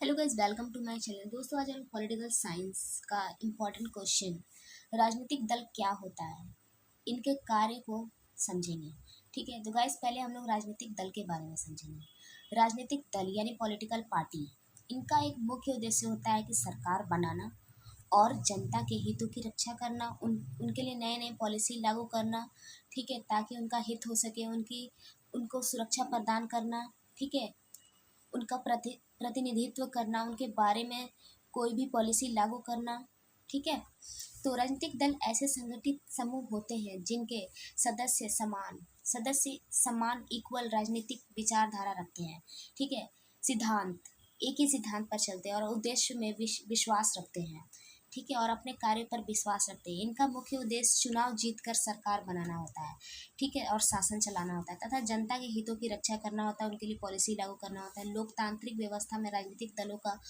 Hello guys, welcome to my channel. दोस्तों, आज हम पॉलिटिकल साइंस का इम्पोर्टेंट क्वेश्चन राजनीतिक दल क्या होता है, इनके कार्य को समझेंगे। ठीक है, तो गाइस पहले हम लोग राजनीतिक दल के बारे में समझेंगे। राजनीतिक दल यानी पॉलिटिकल पार्टी, इनका एक मुख्य उद्देश्य होता है कि सरकार बनाना और जनता के हितों की रक्षा करना, उनके लिए नए नए पॉलिसी लागू करना। ठीक है, ताकि उनका हित हो सके, उनको सुरक्षा प्रदान करना। ठीक है, उनका प्रतिनिधित्व करना, उनके बारे में कोई भी पॉलिसी लागू करना। ठीक है, तो राजनीतिक दल ऐसे संगठित समूह होते हैं जिनके सदस्य समान इक्वल राजनीतिक विचारधारा रखते हैं। ठीक है, सिद्धांत एक ही सिद्धांत पर चलते हैं और उद्देश्य में विश्वास रखते हैं। ठीक है, और अपने कार्य पर विश्वास रखते हैं। इनका मुख्य उद्देश्य चुनाव जीतकर सरकार बनाना होता है। ठीक है, और शासन चलाना होता है तथा जनता के हितों की रक्षा करना होता है, उनके लिए पॉलिसी लागू करना होता है। लोकतांत्रिक व्यवस्था में राजनीतिक दलों का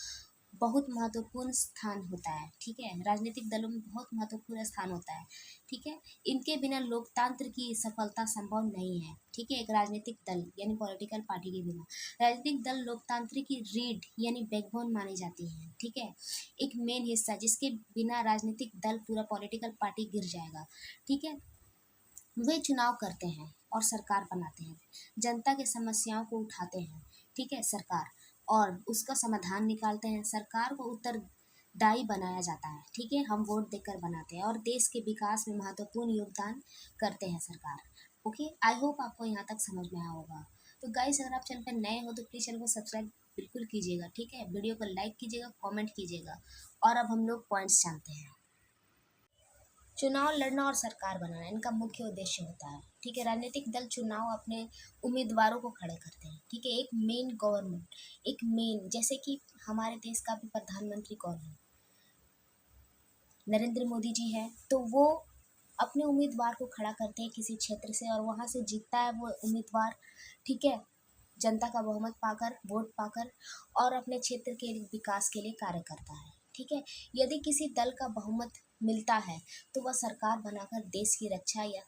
बहुत महत्वपूर्ण स्थान होता है। ठीक है, राजनीतिक दलों में बहुत महत्वपूर्ण स्थान होता है। ठीक है, इनके बिना लोकतंत्र की सफलता संभव नहीं है। ठीक है, एक राजनीतिक दल यानी पॉलिटिकल पार्टी के बिना राजनीतिक दल लोकतंत्र की रीढ़ यानी बैकबोन मानी जाती है। ठीक है, एक मेन हिस्सा जिसके बिना राजनीतिक दल पूरा पॉलिटिकल पार्टी गिर जाएगा। ठीक है, वे चुनाव करते हैं और सरकार बनाते हैं, जनता के समस्याओं को उठाते हैं। ठीक है, सरकार और उसका समाधान निकालते हैं। सरकार को उत्तरदायी बनाया जाता है। ठीक है, हम वोट देकर बनाते हैं और देश के विकास में महत्वपूर्ण योगदान करते हैं सरकार। ओके, आई होप आपको यहाँ तक समझ में आया होगा। तो गाइस, अगर आप चैनल पर नए हो तो प्लीज़ चैनल को सब्सक्राइब बिल्कुल कीजिएगा। ठीक है, वीडियो को लाइक कीजिएगा, कमेंट कीजिएगा। और अब हम लोग पॉइंट्स जानते हैं। चुनाव लड़ना और सरकार बनाना इनका मुख्य उद्देश्य होता है। ठीक है, राजनीतिक दल चुनाव अपने उम्मीदवारों को खड़े करते हैं। ठीक है, एक मेन गवर्नमेंट, एक मेन, जैसे कि हमारे देश का भी प्रधानमंत्री कौन है, नरेंद्र मोदी जी है, तो वो अपने उम्मीदवार को खड़ा करते हैं किसी क्षेत्र से और वहाँ से जीतता है वो उम्मीदवार। ठीक है, जनता का बहुमत पाकर, वोट पाकर, और अपने क्षेत्र के विकास के लिए कार्य करता है। ठीक है, यदि किसी दल का बहुमत मिलता है तो वह सरकार बनाकर देश की रक्षा या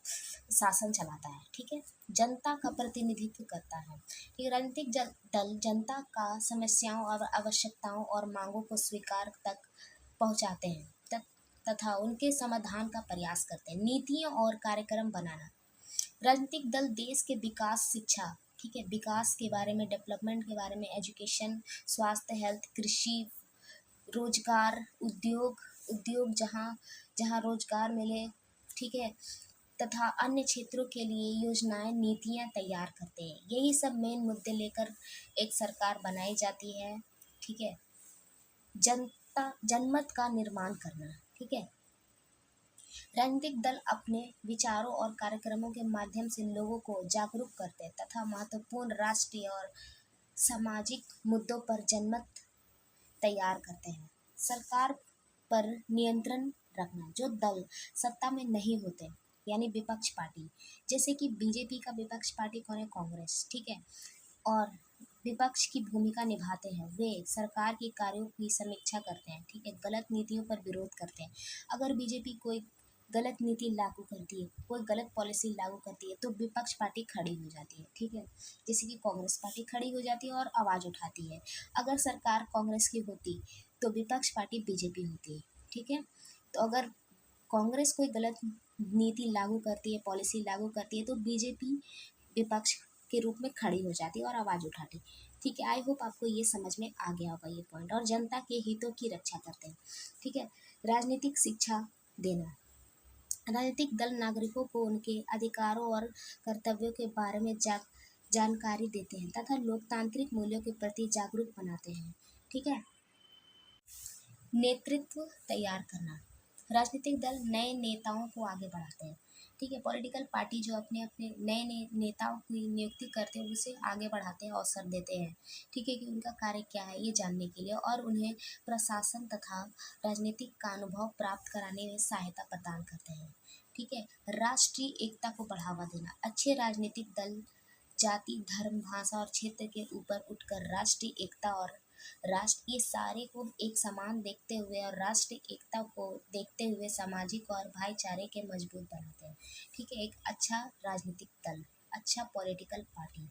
शासन चलाता है। ठीक है, जनता का प्रतिनिधित्व करता है। ठीक है, राजनीतिक दल जनता का समस्याओं और आवश्यकताओं और मांगों को स्वीकार तक पहुंचाते हैं तथा उनके समाधान का प्रयास करते हैं। नीतियाँ और कार्यक्रम बनाना, राजनीतिक दल देश के विकास, शिक्षा, ठीक है, विकास के बारे में, डेवलपमेंट के बारे में, एजुकेशन, स्वास्थ्य, हेल्थ, कृषि, रोजगार, उद्योग जहाँ जहाँ रोजगार मिले। ठीक है, तथा अन्य क्षेत्रों के लिए योजनाएं, नीतियाँ तैयार करते हैं। यही सब मेन मुद्दे लेकर एक सरकार बनाई जाती है। ठीक है, जनमत का निर्माण करना। ठीक है, राजनीतिक दल अपने विचारों और कार्यक्रमों के माध्यम से लोगों को जागरूक करते हैं तथा महत्वपूर्ण राष्ट्रीय और सामाजिक मुद्दों पर जनमत तैयार करते हैं। सरकार पर नियंत्रण रखना, जो दल सत्ता में नहीं होते यानी विपक्ष पार्टी, जैसे कि बीजेपी का विपक्ष पार्टी कौन है, कांग्रेस। ठीक है, और विपक्ष की भूमिका निभाते हैं। वे सरकार के कार्यों की समीक्षा करते हैं। ठीक है, गलत नीतियों पर विरोध करते हैं। अगर बीजेपी कोई गलत नीति लागू करती है, कोई गलत पॉलिसी लागू करती है, तो विपक्ष पार्टी खड़ी हो जाती है। ठीक है, जैसे कि कांग्रेस पार्टी खड़ी हो जाती है और आवाज़ उठाती है। अगर सरकार कांग्रेस की होती तो विपक्ष पार्टी बीजेपी होती है। ठीक है, तो अगर कांग्रेस कोई गलत नीति लागू करती है, पॉलिसी लागू करती है, तो बीजेपी विपक्ष के रूप में खड़ी हो जाती है और आवाज़ उठाती। ठीक है, आई होप आपको ये समझ में आ गया होगा ये पॉइंट। और जनता के हितों की रक्षा करते हैं। ठीक है, राजनीतिक शिक्षा देना, राजनीतिक दल नागरिकों को उनके अधिकारों और कर्तव्यों के बारे में जानकारी देते हैं तथा लोकतांत्रिक मूल्यों के प्रति जागरूक बनाते हैं। ठीक है, नेतृत्व तैयार करना, राजनीतिक दल नए नेताओं को आगे बढ़ाते हैं। ठीक है, पॉलिटिकल पार्टी जो अपने अपने नए नए नेताओं की नियुक्ति करते हैं, उसे आगे बढ़ाते हैं, अवसर देते हैं। ठीक है, कि उनका कार्य क्या है ये जानने के लिए, और उन्हें प्रशासन तथा राजनीतिक का अनुभव प्राप्त कराने में सहायता प्रदान करते हैं। ठीक है, राष्ट्रीय एकता को बढ़ावा देना, अच्छे राजनीतिक दल जाति, धर्म, भाषा और क्षेत्र के ऊपर उठकर राष्ट्रीय एकता और राष्ट्र, ये सारे को एक समान देखते हुए और राष्ट्रीय एकता को देखते हुए सामाजिक और भाईचारे के मजबूत बनाते हैं। ठीक है, एक अच्छा राजनीतिक दल, अच्छा पॉलिटिकल पार्टी।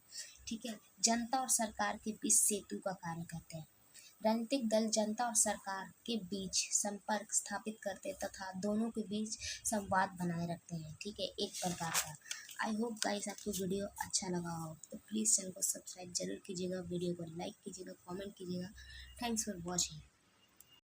ठीक है, जनता और सरकार के बीच सेतु का कार्य करते हैं। राजनीतिक दल जनता और सरकार के बीच संपर्क स्थापित करते तथा दोनों के बीच संवाद बनाए रखते हैं। ठीक है, एक प्रकार का। आई होप गाइस आपको वीडियो अच्छा लगा हो, तो प्लीज़ चैनल को सब्सक्राइब जरूर कीजिएगा, वीडियो को लाइक कीजिएगा, कमेंट कीजिएगा। Thanks for watching.